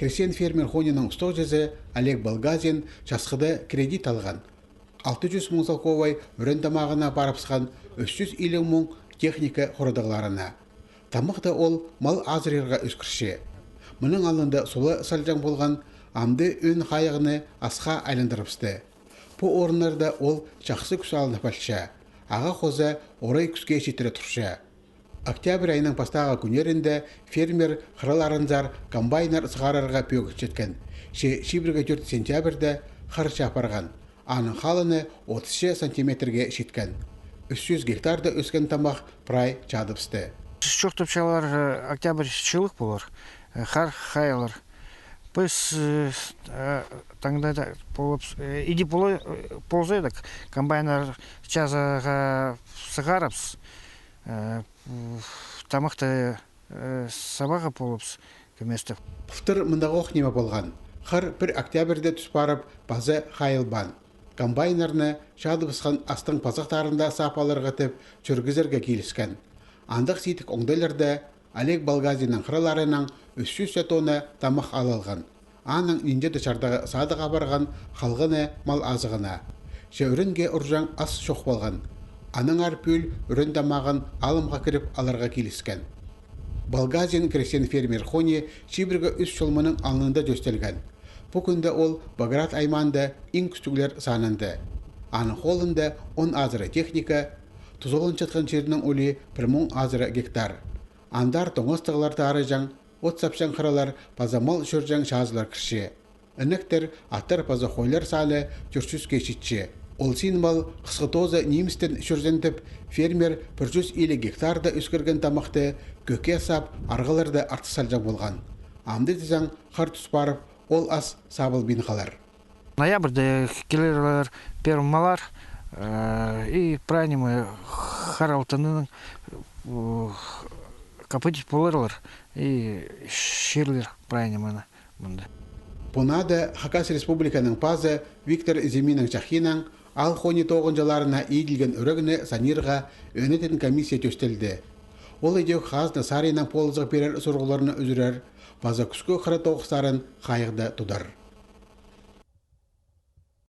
крестьян фермер Хониның стожезе Олег Балгазин жасқыды кредит алған. 600 мың салковай өрен тамағына барыпсқан 350 мың техника құрыдығыларына. Тамақты ол мал азырырға үскірше. Мұның алында солы салжан болған амды өн қайығыны асқа айландырыпсты. По орынларда ол жақсы күс алына пәлші. Аға қоза орай күске жетірі тұршы. Октябрь айының пастаға күнерінде фермер қырыларынзар комбайнер сығарарға пөгіт жеткен. Шибірге 4 сентябрьді қырча апарған. Аның қалыны 30 сантиметрге жеткен. 300 гектарды өскен тамақ прай чадыпсты. Çok topçalar oktyabr çığlık bulur. Har hayalır. Biz tangda da bulup idi polzaydık. Kombayner çazağa sığarıps. Тамақты сабаға болыпс көместі. Пұфтыр мұндағы оқнеме болған. Қыр 1 октябрьде түс барып, базы қайылбан. Комбайнерны шадыбысқан астың пазықтарында сапаларға тіп жүргізерге келіскен. Андық сейтік оңдайларда Олег Балгазинның қырыларының 300 тонна тамақ алылған. Аның инде дұшардағы садыға барған қалғыны мал азығына. Шеурінге ұржаң ас шоқ болған. Аның арпүл үрін тамағын алымға кіріп аларға келіскен. Балгазин крестьян фермер Хони Шибіргі 3 жолмының алынында дөстелген. Бұл күнде ол Баграт айманды ең күстігілер санынды. Аның қолында 10 азыры техника, тұзолын жатқан жерінің олі 1000 азыры гектар. Андар тоңыстығыларды арыжаң, от сапшан қыралар, пазамал шөржаң шазылар кірші. Үніктер аттар паза қойлар салы 400 кешітші. Ол синмал қысқытозы немістен шөрзентіп, фермер 150 гектарда үскірген тамақты көке сап, арғыларды арты салжан болған. Амды дезаң қар түс барып, ол ас сабыл бин қалар. Ноябрьде келерлер пермалар и правильно харалтының капытить полырлар и ширлер правильно мұнда. Бұнады Хакас Республиканың пазы Виктор Зиминің Чахинің ал Хони тоғынжаларына иеділген үрігіні санирға өнетін комиссия төстелді. Ол едеу қазны сарайынан полызық берер сұрғыларына үзірер, паза күскі қыры тоғыстарын қайықты тұдар.